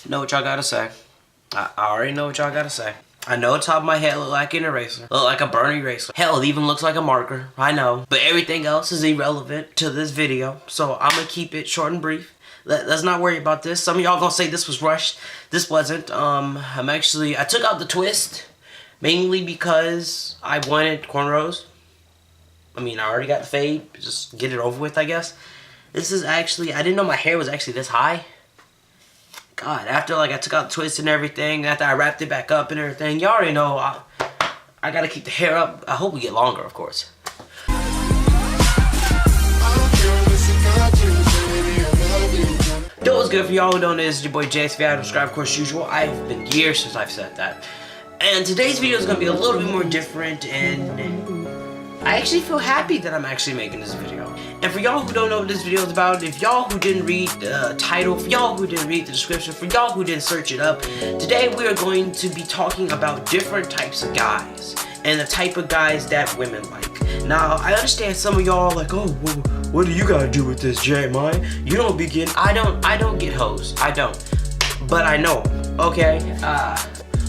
Know what y'all gotta say. I already know what y'all gotta say. I know the top of my head look like an eraser. Look like a burn eraser. Hell, it even looks like a marker. I know. But everything else is irrelevant to this video. So I'm gonna keep it short and brief. Let's not worry about this. Some of y'all gonna say this was rushed. This wasn't. I took out the twist. Mainly because I wanted cornrows. I mean, I already got the fade. Just get it over with, I guess. This is actually, I didn't know my hair was actually this high. God, after like I took out the twist and everything, after I wrapped it back up and everything, y'all already know I gotta keep the hair up. I hope we get longer, of course. Yo, what's good for y'all who don't know, this is your boy Jay. If you haven't subscribed, of course, usual. I've been years since I've said that. And today's video is gonna be a little bit more different, and I actually feel happy that I'm actually making this video. And for y'all who don't know what this video is about, if y'all who didn't read the title, for y'all who didn't read the description, for y'all who didn't search it up, today we are going to be talking about different types of guys and the type of guys that women like. Now, I understand some of y'all are like, oh, well, what do you gotta do with this, Jeremiah? You don't be getting, I don't get hoes, I don't. But I know, okay?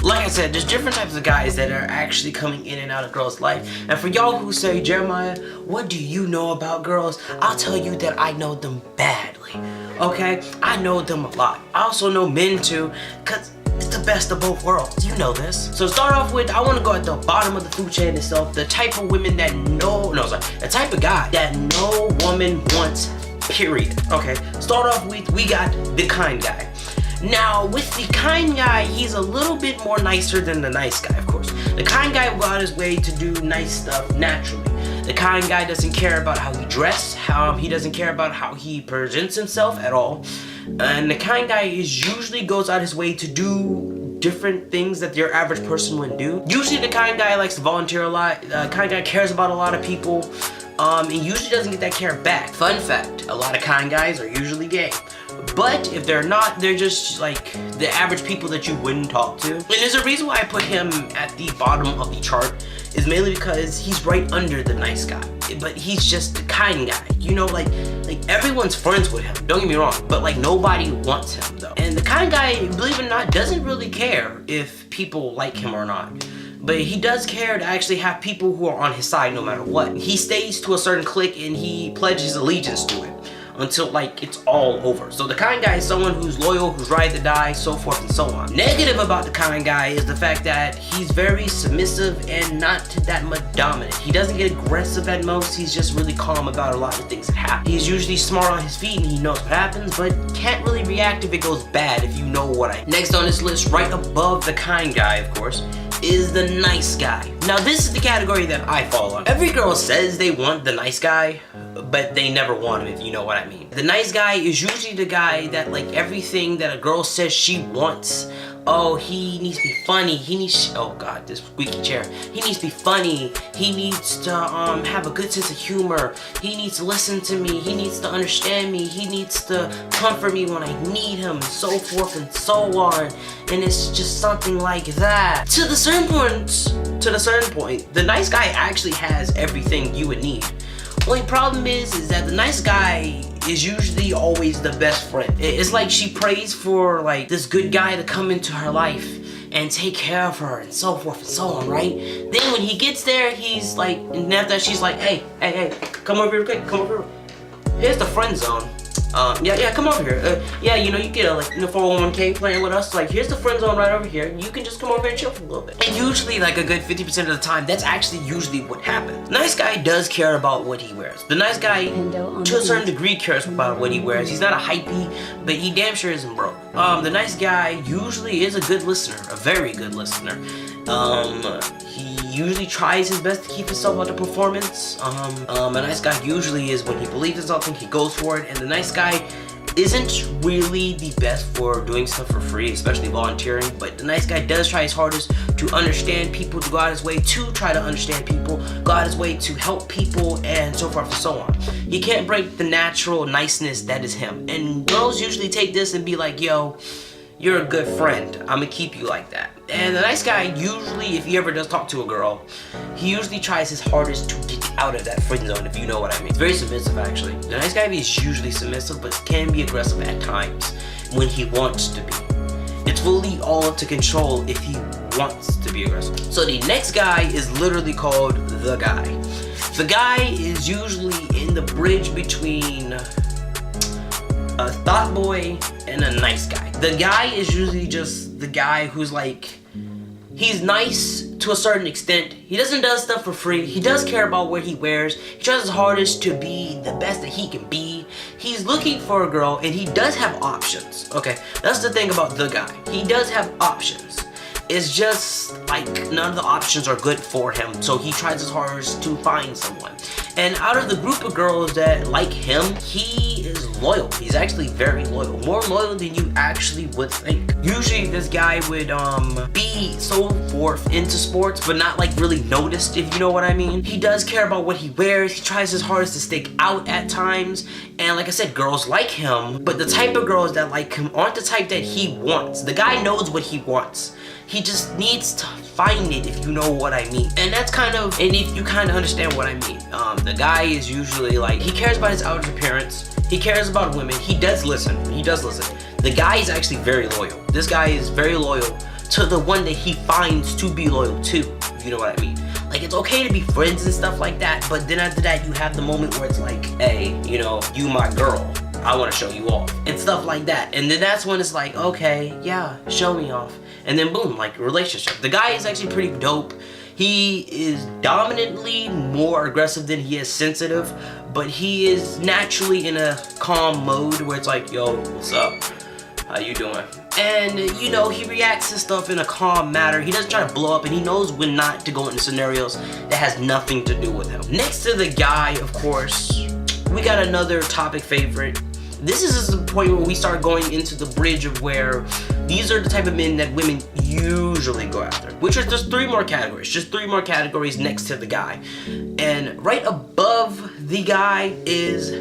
Like I said, there's different types of guys that are actually coming in and out of girls' life. And for y'all who say, Jeremiah, what do you know about girls? I'll tell you that I know them badly, okay? I know them a lot. I also know men too, because it's the best of both worlds. You know this. So to start off with, I want to go at the bottom of the food chain itself. The type of women that the type of guy that no woman wants, period. Okay, start off with, we got the kind guy. Now, with the kind guy, he's a little bit more nicer than the nice guy, of course. The kind guy will go out his way to do nice stuff naturally. The kind guy doesn't care about how he dresses, he doesn't care about how he presents himself at all. And the kind guy usually goes out his way to do different things that your average person wouldn't do. Usually the kind guy likes to volunteer a lot. The kind guy cares about a lot of people. And usually doesn't get that care back. Fun fact, a lot of kind guys are usually gay. But if they're not, they're just like the average people that you wouldn't talk to. And there's a reason why I put him at the bottom of the chart is mainly because he's right under the nice guy. But he's just the kind guy. You know, like everyone's friends with him, don't get me wrong, but like nobody wants him though. And the kind guy, believe it or not, doesn't really care if people like him or not. But he does care to actually have people who are on his side no matter what. He stays to a certain clique and he pledges allegiance to it until like it's all over. So the kind guy is someone who's loyal, who's ride or die, so forth and so on. Negative about the kind guy is the fact that he's very submissive and not that much dominant. He doesn't get aggressive at most, he's just really calm about a lot of things that happen. He's usually smart on his feet and he knows what happens, but can't really react if it goes bad, if you know what I mean. Next on this list, right above the kind guy, of course, is the nice guy. Now this is the category that I fall on. Every girl says they want the nice guy, but they never want him, if you know what I mean. The nice guy is usually the guy that like everything that a girl says she wants. Oh, he needs to be funny, oh god, this squeaky chair. He needs to be funny, he needs to have a good sense of humor, he needs to listen to me, he needs to understand me, he needs to comfort me when I need him, and so forth and so on. And it's just something like that. To the certain point, the nice guy actually has everything you would need. Only problem is that the nice guy is usually always the best friend. It's like she prays for like this good guy to come into her life and take care of her and so forth and so on, right? Then when he gets there, he's like, and after that she's like, hey, come over here quick, come over here. Here's the friend zone. Yeah, come over here. Yeah, you know, you get a 401k plan with us. Like, here's the friend zone right over here. You can just come over here and chill for a little bit. And usually, like a good 50% of the time, that's actually usually what happens. The nice guy does care about what he wears. The nice guy, to a certain degree, cares about what he wears. He's not a hypey, but he damn sure isn't broke. The nice guy usually is a good listener, a very good listener. He usually tries his best to keep himself out of performance. A nice guy usually is when he believes in something, he goes for it, and the nice guy isn't really the best for doing stuff for free, especially volunteering, but the nice guy does try his hardest to understand people, to go out his way to try to understand people, go out his way to help people, and so forth and so on. He can't break the natural niceness that is him. And girls usually take this and be like, yo, you're a good friend, I'm gonna keep you like that. And the nice guy usually, if he ever does talk to a girl, he usually tries his hardest to get out of that friend zone, if you know what I mean. It's very submissive, actually. The nice guy is usually submissive, but can be aggressive at times when he wants to be. fully all up to control if he wants to be aggressive. So the next guy is literally called the guy. The guy is usually in the bridge between a thought boy and a nice guy. The guy is usually just the guy who's like, he's nice to a certain extent. He doesn't do stuff for free. He does care about what he wears. He tries his hardest to be the best that he can be. He's looking for a girl and he does have options. Okay, that's the thing about the guy. He does have options. It's just like none of the options are good for him, so he tries his hardest to find someone. And out of the group of girls that like him, he is loyal. He's actually very loyal, more loyal than you actually would think. Usually this guy would be so forth into sports, but not like really noticed, if you know what I mean. He does care about what he wears. He tries his hardest to stick out at times. And like I said, girls like him, but the type of girls that like him aren't the type that he wants. The guy knows what he wants. He just needs to find it, if you know what I mean. And that's kind of, and if you kind of understand what I mean. The guy is usually like, he cares about his outer appearance. He cares about women. He does listen. He does listen. The guy is actually very loyal. This guy is very loyal to the one that he finds to be loyal to, if you know what I mean. Like, it's okay to be friends and stuff like that, but then after that, you have the moment where it's like, hey, you know, you my girl. I want to show you off and stuff like that. And then that's when it's like, okay, yeah, show me off. And then boom, like relationship. The guy is actually pretty dope. He is dominantly more aggressive than he is sensitive, but he is naturally in a calm mode where it's like, yo, what's up? How you doing? And you know, he reacts to stuff in a calm manner. He doesn't try to blow up, and he knows when not to go into scenarios that has nothing to do with him. Next to the guy, of course, we got another topic favorite. This is the point where we start going into the bridge of where these are the type of men that women usually go after, which are just three more categories next to the guy. And right above the guy is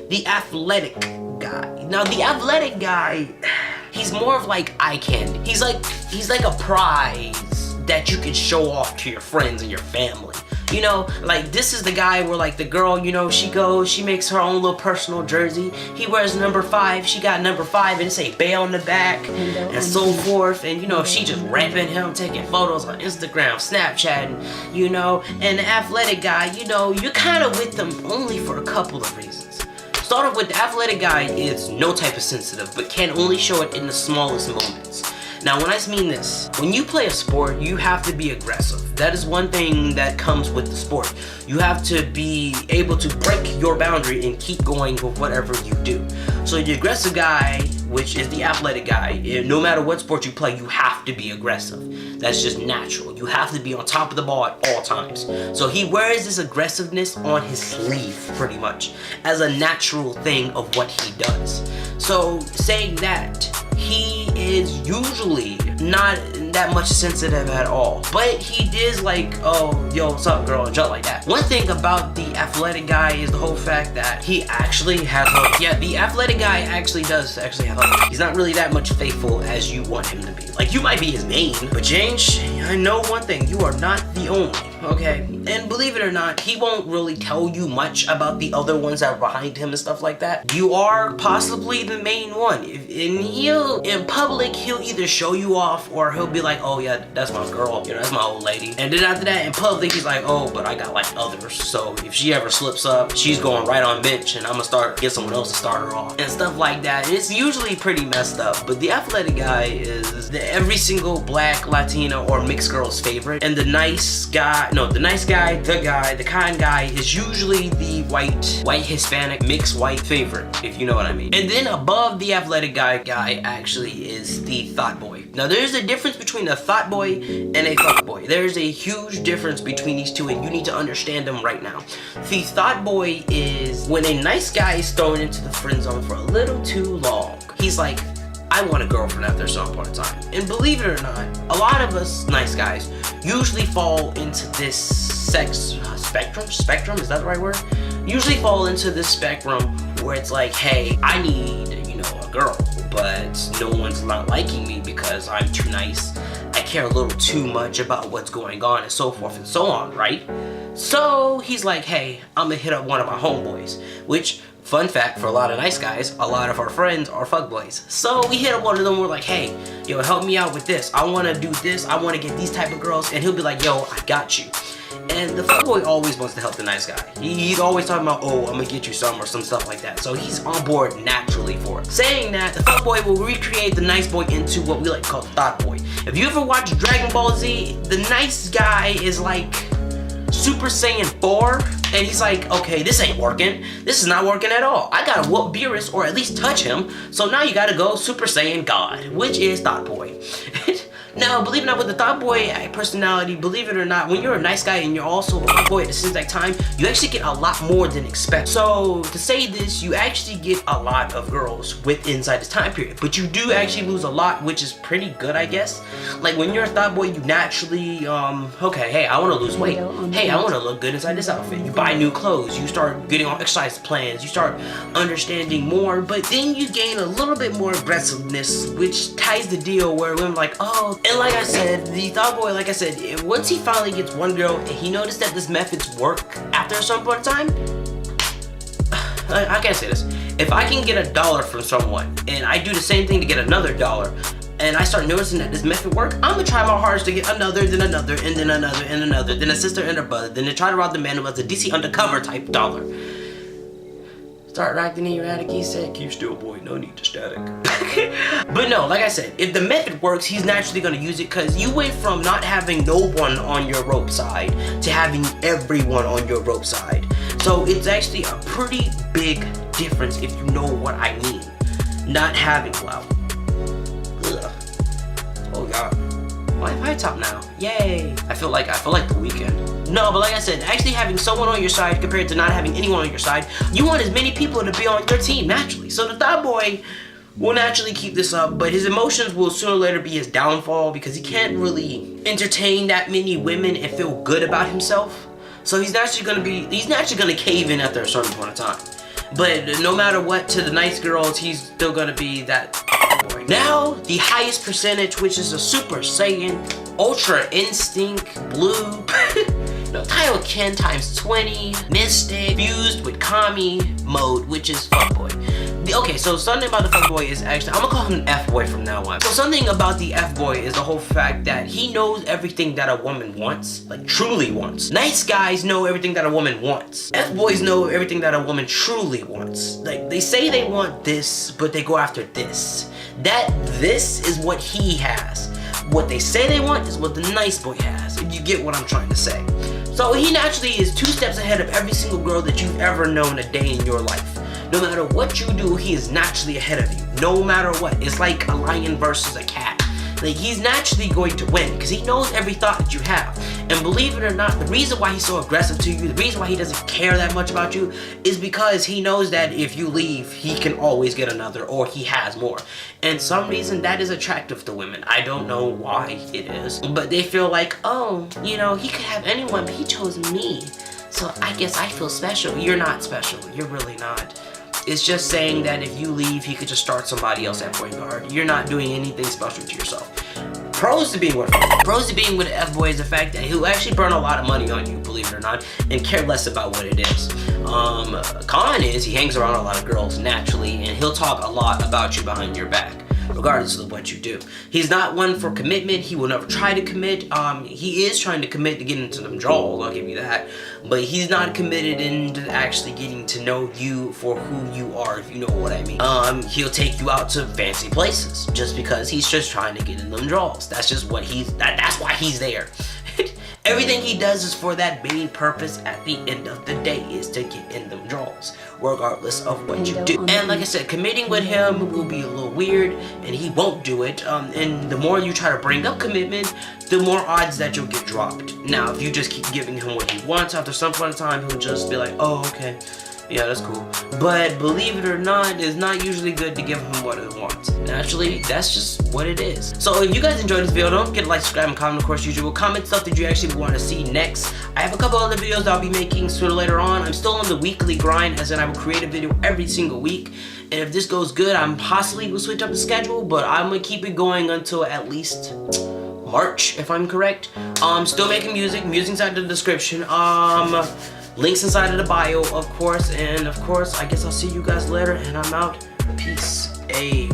the athletic guy. Now the athletic guy, he's more of like eye candy. He's like a prize that you can show off to your friends and your family. You know, like this is the guy where like the girl, you know, she makes her own little personal jersey. He wears number 5, she got number 5 and say Bay on the back and so forth. And you know, she just rapping him, taking photos on Instagram, Snapchatting, you know. And the athletic guy, you know, you're kind of with them only for a couple of reasons. Start off with the athletic guy is no type of sensitive, but can only show it in the smallest moments. Now, when I mean this, when you play a sport, you have to be aggressive. That is one thing that comes with the sport. You have to be able to break your boundary and keep going with whatever you do. So the aggressive guy, which is the athletic guy, no matter what sport you play, you have to be aggressive. That's just natural. You have to be on top of the ball at all times. So he wears this aggressiveness on his sleeve, pretty much, as a natural thing of what he does. So saying that, he is usually not that much sensitive at all, but he is like, oh, yo, what's up, girl, and jump like that. One thing about the athletic guy is the whole fact that he actually has hope. Yeah, the athletic guy does actually have hope. He's not really that much faithful as you want him to be. Like, you might be his main, but James, I know one thing, you are not the only. Okay, and believe it or not, he won't really tell you much about the other ones that are behind him and stuff like that. You are possibly the main one. In public, he'll either show you off or he'll be like, oh yeah, that's my girl, you know, that's my old lady. And then after that, in public, he's like, oh, but I got like others. So if she ever slips up, she's going right on bench and I'm gonna get someone else to start her off and stuff like that. It's usually pretty messed up, but the athletic guy is every single black, Latino, or mixed girl's favorite. And the nice guy, the kind guy is usually the white Hispanic, mixed white favorite, if you know what I mean. And then above the athletic guy actually is the thought boy. Now there's a difference between a thought boy and a fuck boy. There's a huge difference between these two and you need to understand them right now. The thought boy is when a nice guy is thrown into the friend zone for a little too long. He's like, I want a girlfriend after some point in time. And believe it or not, a lot of us nice guys usually fall into this spectrum, is that the right word? Usually fall into this spectrum where it's like, hey, I need, you know, a girl, but no one's not liking me because I'm too nice. I care a little too much about what's going on and so forth and so on, right? So he's like, hey, I'm gonna hit up one of my homeboys, which, fun fact, for a lot of nice guys, a lot of our friends are fuckboys. So we hit up one of them, we're like, hey, yo, help me out with this. I want to do this. I want to get these type of girls. And he'll be like, yo, I got you. And the fuckboy always wants to help the nice guy. He's always talking about, oh, I'm gonna get you some or some stuff like that. So he's on board naturally for it. Saying that, the fuckboy will recreate the nice boy into what we like to call the thought boy. If you ever watch Dragon Ball Z, the nice guy is like Super Saiyan 4. And he's like, okay, this ain't working. This is not working at all. I gotta whoop Beerus or at least touch him. So now you gotta go Super Saiyan God, which is Thought Boy. Now, believe it or not, with the Thought Boy personality, believe it or not, when you're a nice guy and you're also a Thought Boy at the same time, you actually get a lot more than expect. So, to say this, you actually get a lot of girls inside this time period. But you do actually lose a lot, which is pretty good, I guess. Like, when you're a Thought Boy, you naturally, okay, hey, I want to lose weight. Hey, I want to look good inside this outfit. You buy new clothes. You start getting on exercise plans. You start understanding more. But then you gain a little bit more aggressiveness, which ties the deal where women are like, oh. And like I said, the Thought Boy, like I said, once he finally gets one girl and he noticed that this methods work after some point in time, I can't say this. If I can get $1 from someone and I do the same thing to get another $1, and I start noticing that this method work, I'm gonna try my hardest to get another, then another, and then another, and another, then a sister and a brother, then to try to rob the man who has a DC undercover type dollar. Start acting erratic, he said. Keep still, boy, no need to static. But no, like I said, if the method works, he's naturally gonna use it, because you went from not having no one on your rope side to having everyone on your rope side. So it's actually a pretty big difference if you know what I mean. Not having clout. Ugh. Oh god. Why have I top now? Yay! I feel like the weekend. No, but like I said, actually having someone on your side compared to not having anyone on your side, you want as many people to be on your team naturally. So the Thought Boy will naturally keep this up, but his emotions will sooner or later be his downfall, because he can't really entertain that many women and feel good about himself. So he's naturally gonna cave in after a certain point of time. But no matter what, to the nice girls, he's still gonna be that boy. Now, the highest percentage, which is a Super Saiyan, Ultra Instinct, Blue, Tile Ken times 20, Mystic, fused with Kami mode, which is fuckboy. Okay, so something about the fuckboy is actually, I'm gonna call him an F-boy from now on. So something about the F-boy is the whole fact that he knows everything that a woman wants, like truly wants. Nice guys know everything that a woman wants. F-boys know everything that a woman truly wants. Like, they say they want this, but they go after this. This is what he has. What they say they want is what the nice boy has, if you get what I'm trying to say. So he naturally is 2 steps ahead of every single girl that you've ever known a day in your life. No matter what you do, he is naturally ahead of you. No matter what. It's like a lion versus a cat. Like, he's naturally going to win because he knows every thought that you have. And believe it or not, the reason why he's so aggressive to you, the reason why he doesn't care that much about you, is because he knows that if you leave, he can always get another, or he has more. And some reason that is attractive to women. I don't know why it is, but they feel like, oh, you know, he could have anyone, but he chose me. So I guess I feel special. You're not special. You're really not. It's just saying that if you leave, he could just start somebody else at point guard. You're not doing anything special to yourself. Pros to being with an F-boy is the fact that he'll actually burn a lot of money on you, believe it or not, and care less about what it is. Con is he hangs around a lot of girls naturally, and he'll talk a lot about you behind your back, regardless of what you do. He's not one for commitment. He will never try to commit. He is trying to commit to get into them draws, I'll give you that. But he's not committed into actually getting to know you for who you are, if you know what I mean. He'll take you out to fancy places just because he's just trying to get in them draws. That's just what that's why he's there. Everything he does is for that main purpose at the end of the day, is to get in them draws, regardless of what you do. And like I said, committing with him will be a little weird, and he won't do it. And the more you try to bring up commitment, the more odds that you'll get dropped. Now, if you just keep giving him what he wants, after some point in time, he'll just be like, oh, okay. Yeah, that's cool. But believe it or not, it's not usually good to give him what he wants. Naturally, that's just what it is. So if you guys enjoyed this video, don't forget to like, subscribe, and comment, of course, usual. Comment stuff that you actually want to see next. I have a couple other videos that I'll be making sooner or later on. I'm still on the weekly grind, as in I will create a video every single week. And if this goes good, I'm possibly will switch up the schedule, but I'm gonna keep it going until at least March, if I'm correct. Still making music. Music's out in the description. Links inside of the bio, of course. And of course, I guess I'll see you guys later, and I'm out. Peace. Ayy.